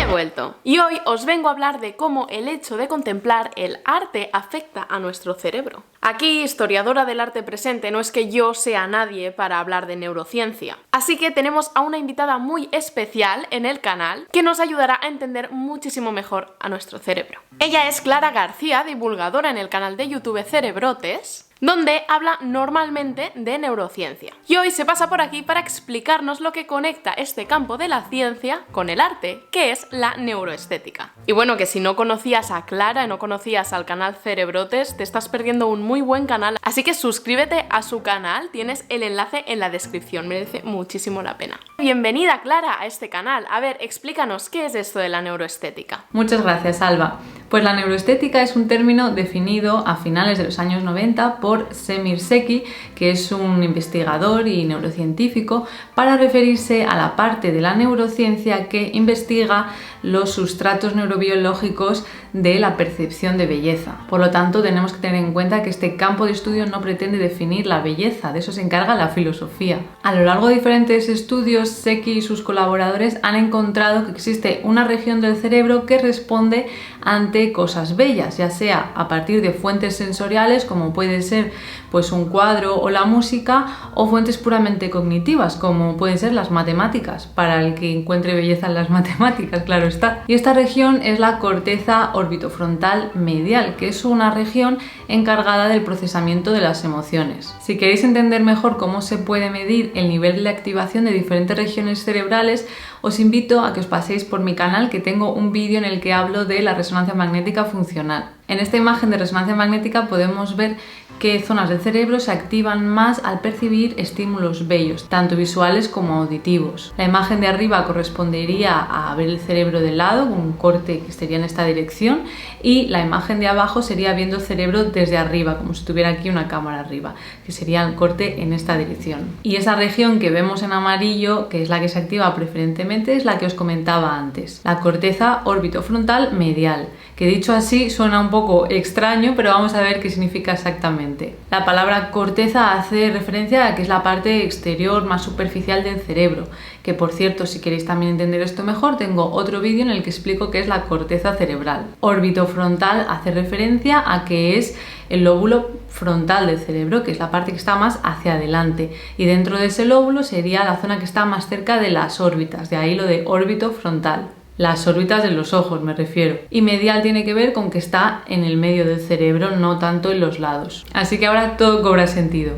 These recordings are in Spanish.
He vuelto y hoy os vengo a hablar de cómo el hecho de contemplar el arte afecta a nuestro cerebro. Aquí, historiadora del arte presente, no es que yo sea nadie para hablar de neurociencia. Así que tenemos a una invitada muy especial en el canal que nos ayudará a entender muchísimo mejor a nuestro cerebro. Ella es Clara García, divulgadora en el canal de YouTube Cerebrotes, donde habla normalmente de neurociencia. Y hoy se pasa por aquí para explicarnos lo que conecta este campo de la ciencia con el arte, que es la neuroestética. Y bueno, que si no conocías a Clara y no conocías al canal Cerebrotes, te estás perdiendo un muy buen canal, así que suscríbete a su canal, tienes el enlace en la descripción, merece muchísimo la pena. Bienvenida, Clara, a este canal. A ver, explícanos, ¿qué es esto de la neuroestética? Muchas gracias, Alba. Pues la neuroestética es un término definido a finales de los años 90 por Semir Zeki, que es un investigador y neurocientífico, para referirse a la parte de la neurociencia que investiga los sustratos neurobiológicos de la percepción de belleza. Por lo tanto, tenemos que tener en cuenta que este campo de estudio no pretende definir la belleza, de eso se encarga la filosofía. A lo largo de diferentes estudios, Zeki y sus colaboradores han encontrado que existe una región del cerebro que responde ante cosas bellas, ya sea a partir de fuentes sensoriales como puede ser pues un cuadro o la música, o fuentes puramente cognitivas como pueden ser las matemáticas, para el que encuentre belleza en las matemáticas, claro está. Y esta región es la corteza orbitofrontal medial, que es una región encargada del procesamiento de las emociones. Si queréis entender mejor cómo se puede medir el nivel de activación de diferentes regiones cerebrales, os invito a que os paséis por mi canal, que tengo un vídeo en el que hablo de la resonancia magnética funcional. En esta imagen de resonancia magnética podemos ver qué zonas del cerebro se activan más al percibir estímulos bellos, tanto visuales como auditivos. La imagen de arriba correspondería a ver el cerebro de lado, un corte que estaría en esta dirección, y la imagen de abajo sería viendo el cerebro desde arriba, como si tuviera aquí una cámara arriba, que sería el corte en esta dirección. Y esa región que vemos en amarillo, que es la que se activa preferentemente, es la que os comentaba antes, la corteza orbitofrontal medial, que dicho así suena un poco extraño, pero vamos a ver qué significa exactamente. La palabra corteza hace referencia a que es la parte exterior más superficial del cerebro, que por cierto, si queréis también entender esto mejor, tengo otro vídeo en el que explico qué es la corteza cerebral. Orbitofrontal hace referencia a que es el lóbulo frontal del cerebro, que es la parte que está más hacia adelante, y dentro de ese lóbulo sería la zona que está más cerca de las órbitas, de ahí lo de orbitofrontal. Las órbitas de los ojos me refiero. Y medial tiene que ver con que está en el medio del cerebro, no tanto en los lados. Así que ahora todo cobra sentido.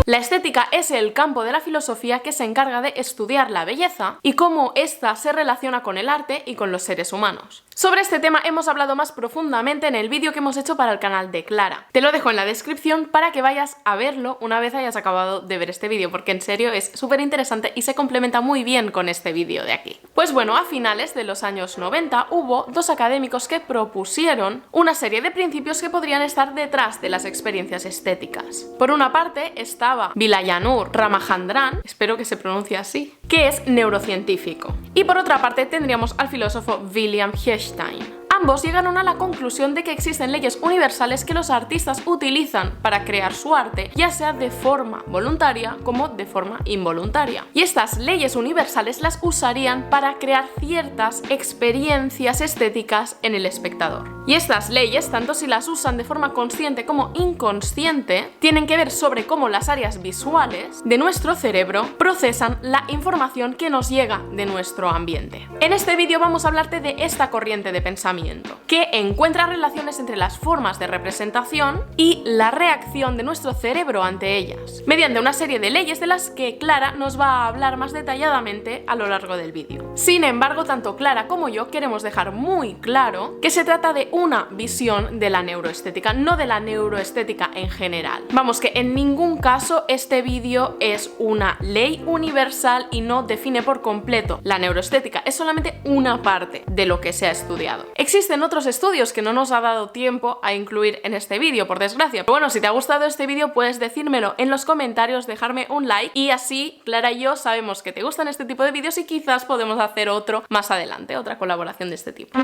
La estética es el campo de la filosofía que se encarga de estudiar la belleza y cómo ésta se relaciona con el arte y con los seres humanos. Sobre este tema hemos hablado más profundamente en el vídeo que hemos hecho para el canal de Clara. Te lo dejo en la descripción para que vayas a verlo una vez hayas acabado de ver este vídeo, porque en serio es súper interesante y se complementa muy bien con este vídeo de aquí. Pues bueno, a finales de los años 90 hubo dos académicos que propusieron una serie de principios que podrían estar detrás de las experiencias estéticas. Por una parte estaba Vilayanur Ramachandran, espero que se pronuncie así, que es neurocientífico. Y por otra parte tendríamos al filósofo William Hirschstein. Ambos llegaron a la conclusión de que existen leyes universales que los artistas utilizan para crear su arte, ya sea de forma voluntaria como de forma involuntaria. Y estas leyes universales las usarían para crear ciertas experiencias estéticas en el espectador. Y estas leyes, tanto si las usan de forma consciente como inconsciente, tienen que ver sobre cómo las áreas visuales de nuestro cerebro procesan la información que nos llega de nuestro ambiente. En este vídeo vamos a hablarte de esta corriente de pensamiento, que encuentra relaciones entre las formas de representación y la reacción de nuestro cerebro ante ellas, mediante una serie de leyes de las que Clara nos va a hablar más detalladamente a lo largo del vídeo. Sin embargo, tanto Clara como yo queremos dejar muy claro que se trata de una visión de la neuroestética, no de la neuroestética en general. Vamos, que en ningún caso este vídeo es una ley universal y no define por completo la neuroestética, es solamente una parte de lo que se ha estudiado. Existen otros estudios que no nos ha dado tiempo a incluir en este vídeo, por desgracia. Pero bueno, si te ha gustado este vídeo puedes decírmelo en los comentarios, dejarme un like y así Clara y yo sabemos que te gustan este tipo de vídeos y quizás podemos hacer otro más adelante, otra colaboración de este tipo.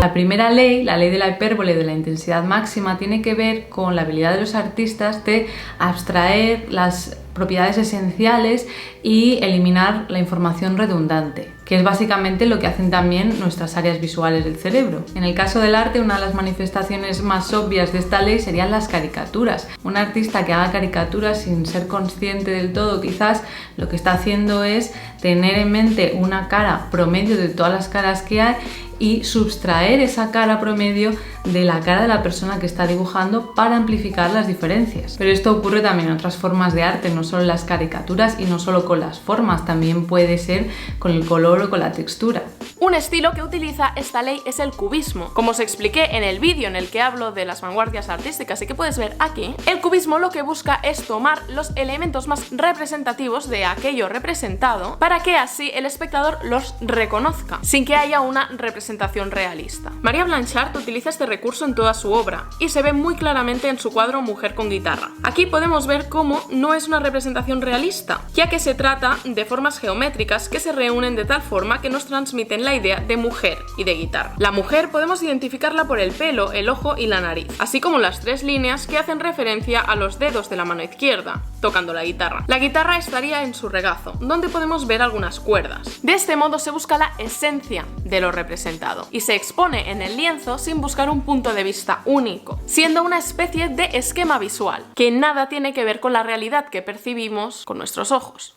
La primera ley, la ley de la hipérbole de la intensidad máxima, tiene que ver con la habilidad de los artistas de abstraer las propiedades esenciales y eliminar la información redundante, que es básicamente lo que hacen también nuestras áreas visuales del cerebro. En el caso del arte, una de las manifestaciones más obvias de esta ley serían las caricaturas. Un artista que haga caricaturas sin ser consciente del todo, quizás lo que está haciendo es tener en mente una cara promedio de todas las caras que hay y subtraer esa cara promedio de la cara de la persona que está dibujando para amplificar las diferencias. Pero esto ocurre también en otras formas de arte, no solo en las caricaturas y no solo con las formas, también puede ser con el color o con la textura. Un estilo que utiliza esta ley es el cubismo. Como os expliqué en el vídeo en el que hablo de las vanguardias artísticas y que puedes ver aquí, el cubismo lo que busca es tomar los elementos más representativos de aquello representado para que así el espectador los reconozca, sin que haya una representación realista. Maria Blanchard utiliza este recurso en toda su obra y se ve muy claramente en su cuadro Mujer con guitarra. Aquí podemos ver cómo no es una representación realista, ya que se trata de formas geométricas que se reúnen de tal forma que nos transmiten la idea de mujer y de guitarra. La mujer podemos identificarla por el pelo, el ojo y la nariz, así como las tres líneas que hacen referencia a los dedos de la mano izquierda, tocando la guitarra. La guitarra estaría en su regazo, donde podemos ver algunas cuerdas. De este modo se busca la esencia de lo representado y se expone en el lienzo sin buscar un punto de vista único, siendo una especie de esquema visual, que nada tiene que ver con la realidad que percibimos con nuestros ojos.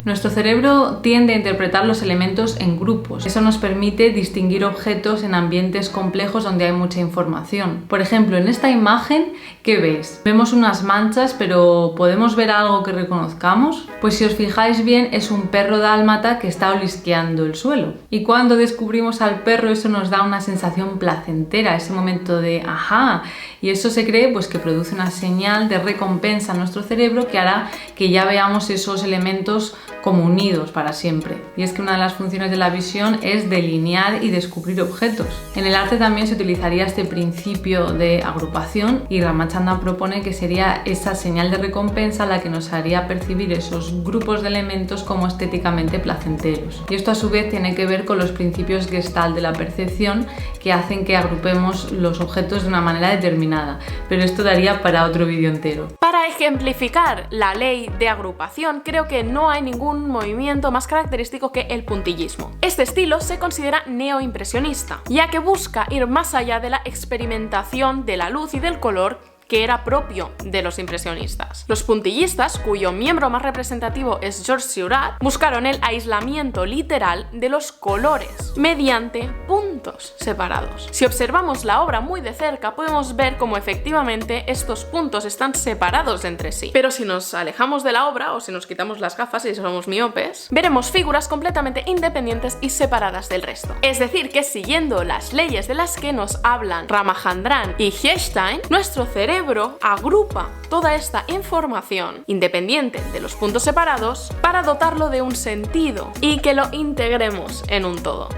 Nuestro cerebro tiende a interpretar los elementos en grupos. Eso nos permite distinguir objetos en ambientes complejos donde hay mucha información. Por ejemplo, en esta imagen, ¿qué ves? Vemos unas manchas, pero ¿podemos ver algo que reconozcamos? Pues si os fijáis bien, es un perro dálmata que está olisqueando el suelo. Y cuando descubrimos al perro, eso nos da una sensación placentera, ese momento de ¡ajá! Y eso se cree pues que produce una señal de recompensa en nuestro cerebro que hará que ya veamos esos elementos como unidos para siempre. Y es que una de las funciones de la visión es delinear y descubrir objetos. En el arte también se utilizaría este principio de agrupación y Ramachandran propone que sería esa señal de recompensa la que nos haría percibir esos grupos de elementos como estéticamente placenteros. Y esto a su vez tiene que ver con los principios Gestalt de la percepción que hacen que agrupemos los objetos de una manera determinada. Pero esto daría para otro vídeo entero. Para ejemplificar la ley de agrupación, creo que no hay ningún movimiento más característico que el puntillismo. Este estilo se considera neoimpresionista, ya que busca ir más allá de la experimentación de la luz y del color que era propio de los impresionistas. Los puntillistas, cuyo miembro más representativo es Georges Seurat, buscaron el aislamiento literal de los colores mediante puntos separados. Si observamos la obra muy de cerca, podemos ver cómo efectivamente estos puntos están separados entre sí. Pero si nos alejamos de la obra o si nos quitamos las gafas y somos miopes, veremos figuras completamente independientes y separadas del resto. Es decir, que siguiendo las leyes de las que nos hablan Ramachandran y Hirschstein, nuestro cerebro agrupa toda esta información independiente de los puntos separados para dotarlo de un sentido y que lo integremos en un todo.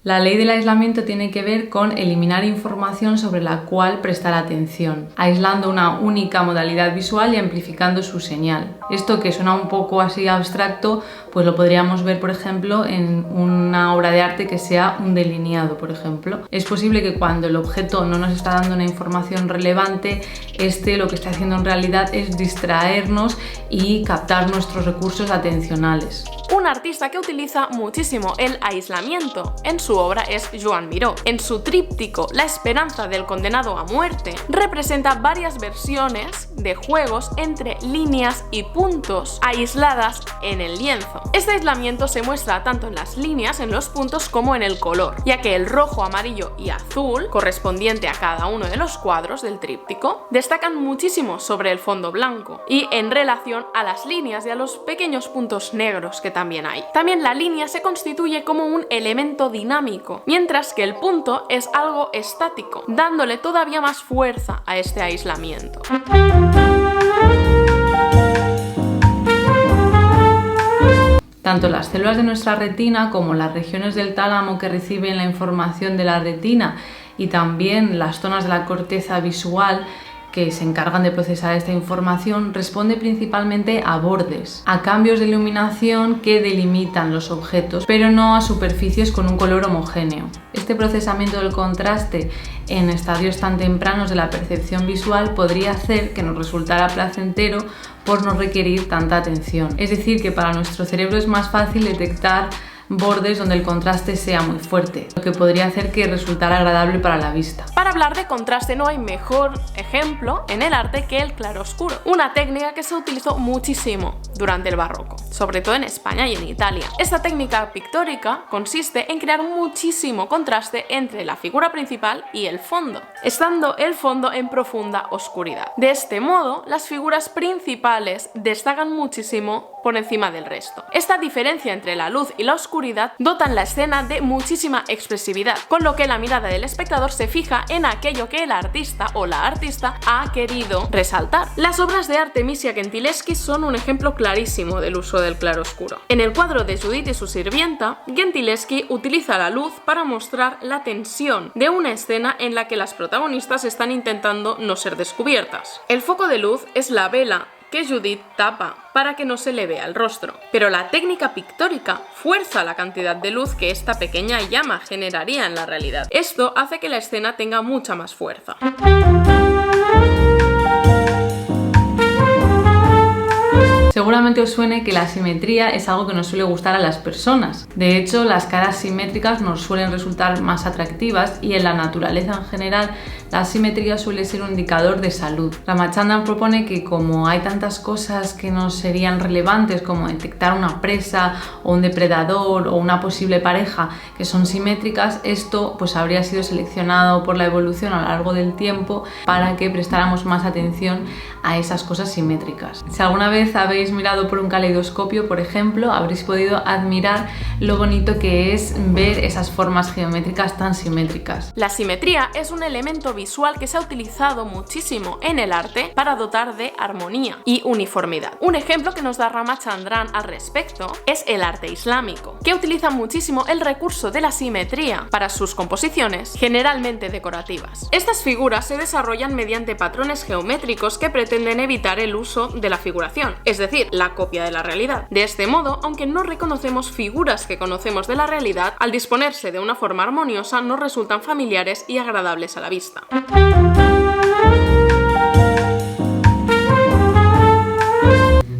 La ley del aislamiento tiene que ver con eliminar información sobre la cual prestar atención, aislando una única modalidad visual y amplificando su señal. Esto, que suena un poco así abstracto, pues lo podríamos ver, por ejemplo, en una obra de arte que sea un delineado, por ejemplo. Es posible que cuando el objeto no nos está dando una información relevante, lo que está haciendo en realidad es distraernos y captar nuestros recursos atencionales. Un artista que utiliza muchísimo el aislamiento en su obra es Joan Miró. En su tríptico La esperanza del condenado a muerte, representa varias versiones de juegos entre líneas y puntos aisladas en el lienzo. Este aislamiento se muestra tanto en las líneas, en los puntos, como en el color, ya que el rojo, amarillo y azul, correspondiente a cada uno de los cuadros del tríptico, destacan muchísimo sobre el fondo blanco y en relación a las líneas y a los pequeños puntos negros que también hay. También la línea se constituye como un elemento dinámico, mientras que el punto es algo estático, dándole todavía más fuerza a este aislamiento. Tanto las células de nuestra retina como las regiones del tálamo que reciben la información de la retina y también las zonas de la corteza visual que se encargan de procesar esta información, responde principalmente a bordes, a cambios de iluminación que delimitan los objetos, pero no a superficies con un color homogéneo. Este procesamiento del contraste en estadios tan tempranos de la percepción visual podría hacer que nos resultara placentero por no requerir tanta atención. Es decir, que para nuestro cerebro es más fácil detectar bordes donde el contraste sea muy fuerte, lo que podría hacer que resultara agradable para la vista. Para hablar de contraste no hay mejor ejemplo en el arte que el claroscuro, una técnica que se utilizó muchísimo durante el barroco, sobre todo en España y en Italia. Esta técnica pictórica consiste en crear muchísimo contraste entre la figura principal y el fondo, estando el fondo en profunda oscuridad. De este modo, las figuras principales destacan muchísimo por encima del resto. Esta diferencia entre la luz y la oscuridad dotan la escena de muchísima expresividad, con lo que la mirada del espectador se fija en aquello que el artista o la artista ha querido resaltar. Las obras de Artemisia Gentileschi son un ejemplo clarísimo del uso del claroscuro. En el cuadro de Judith y su sirvienta, Gentileschi utiliza la luz para mostrar la tensión de una escena en la que las protagonistas están intentando no ser descubiertas. El foco de luz es la vela que Judith tapa para que no se le vea el rostro, pero la técnica pictórica fuerza la cantidad de luz que esta pequeña llama generaría en la realidad. Esto hace que la escena tenga mucha más fuerza. Seguramente os suene que la simetría es algo que nos suele gustar a las personas. De hecho, las caras simétricas nos suelen resultar más atractivas y en la naturaleza en general la simetría suele ser un indicador de salud. Ramachandran propone que como hay tantas cosas que nos serían relevantes como detectar una presa o un depredador o una posible pareja que son simétricas, esto pues habría sido seleccionado por la evolución a lo largo del tiempo para que prestáramos más atención a esas cosas simétricas. Si alguna vez habéis mirado por un caleidoscopio, por ejemplo, habréis podido admirar lo bonito que es ver esas formas geométricas tan simétricas. La simetría es un elemento visual que se ha utilizado muchísimo en el arte para dotar de armonía y uniformidad. Un ejemplo que nos da Ramachandran al respecto es el arte islámico, que utiliza muchísimo el recurso de la simetría para sus composiciones, generalmente decorativas. Estas figuras se desarrollan mediante patrones geométricos que pretenden evitar el uso de la figuración, es decir, la copia de la realidad. De este modo, aunque no reconocemos figuras que conocemos de la realidad, al disponerse de una forma armoniosa nos resultan familiares y agradables a la vista.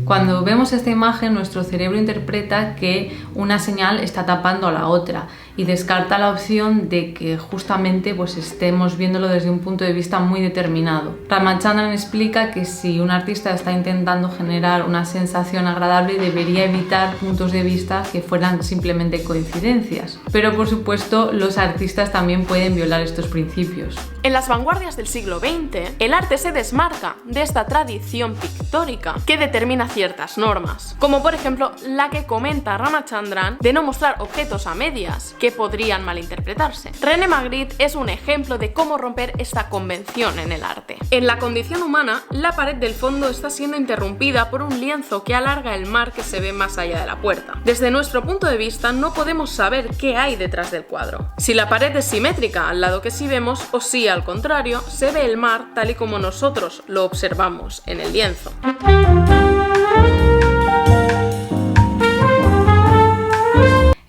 Cuando vemos esta imagen, nuestro cerebro interpreta que una señal está tapando a la otra y descarta la opción de que justamente pues estemos viéndolo desde un punto de vista muy determinado. Ramachandran explica que si un artista está intentando generar una sensación agradable, debería evitar puntos de vista que fueran simplemente coincidencias. Pero por supuesto, los artistas también pueden violar estos principios. En las vanguardias del siglo XX, el arte se desmarca de esta tradición pictórica que determina ciertas normas, como por ejemplo la que comenta Ramachandran de no mostrar objetos a medias que podrían malinterpretarse. René Magritte es un ejemplo de cómo romper esta convención en el arte. En La condición humana, la pared del fondo está siendo interrumpida por un lienzo que alarga el mar que se ve más allá de la puerta. Desde nuestro punto de vista no podemos saber qué hay detrás del cuadro, si la pared es simétrica al lado que sí vemos o si al contrario se ve el mar tal y como nosotros lo observamos en el lienzo.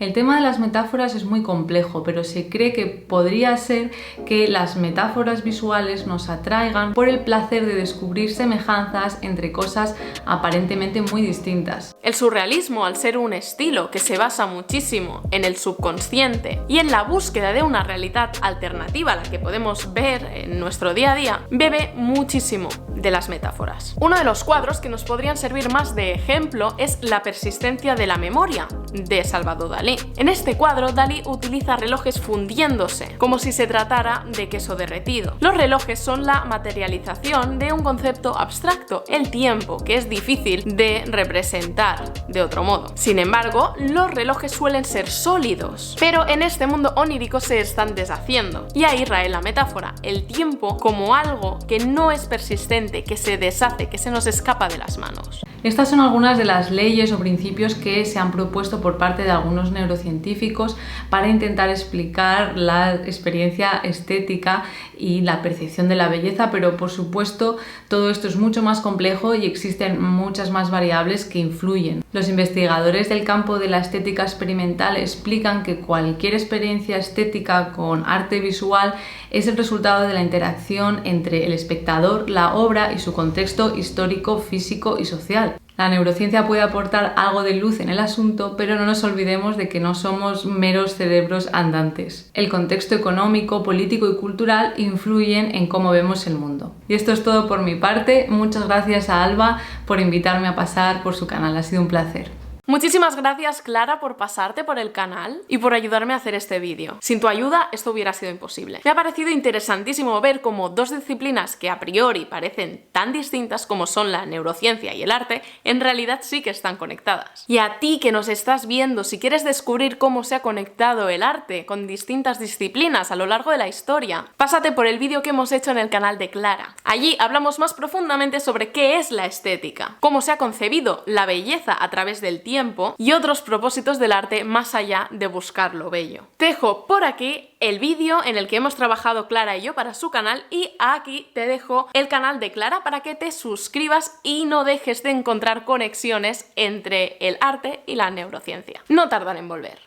El tema de las metáforas es muy complejo, pero se cree que podría ser que las metáforas visuales nos atraigan por el placer de descubrir semejanzas entre cosas aparentemente muy distintas. El surrealismo, al ser un estilo que se basa muchísimo en el subconsciente y en la búsqueda de una realidad alternativa a la que podemos ver en nuestro día a día, bebe muchísimo de las metáforas. Uno de los cuadros que nos podrían servir más de ejemplo es La persistencia de la memoria, de Salvador Dalí. En este cuadro, Dalí utiliza relojes fundiéndose, como si se tratara de queso derretido. Los relojes son la materialización de un concepto abstracto, el tiempo, que es difícil de representar de otro modo. Sin embargo, los relojes suelen ser sólidos, pero en este mundo onírico se están deshaciendo. Y ahí rae la metáfora, el tiempo como algo que no es persistente, que se deshace, que se nos escapa de las manos. Estas son algunas de las leyes o principios que se han propuesto hecho por parte de algunos neurocientíficos para intentar explicar la experiencia estética y la percepción de la belleza, pero por supuesto todo esto es mucho más complejo y existen muchas más variables que influyen. Los investigadores del campo de la estética experimental explican que cualquier experiencia estética con arte visual es el resultado de la interacción entre el espectador, la obra y su contexto histórico, físico y social. La neurociencia puede aportar algo de luz en el asunto, pero no nos olvidemos de que no somos meros cerebros andantes. El contexto económico, político y cultural influyen en cómo vemos el mundo. Y esto es todo por mi parte. Muchas gracias a Alba por invitarme a pasar por su canal. Ha sido un placer. Muchísimas gracias, Clara, por pasarte por el canal y por ayudarme a hacer este vídeo. Sin tu ayuda esto hubiera sido imposible. Me ha parecido interesantísimo ver cómo dos disciplinas que a priori parecen tan distintas como son la neurociencia y el arte, en realidad sí que están conectadas. Y a ti que nos estás viendo, si quieres descubrir cómo se ha conectado el arte con distintas disciplinas a lo largo de la historia, pásate por el vídeo que hemos hecho en el canal de Clara. Allí hablamos más profundamente sobre qué es la estética, cómo se ha concebido la belleza a través del tiempo y otros propósitos del arte más allá de buscar lo bello. Te dejo por aquí el vídeo en el que hemos trabajado Clara y yo para su canal, y aquí te dejo el canal de Clara para que te suscribas y no dejes de encontrar conexiones entre el arte y la neurociencia. No tardan en volver.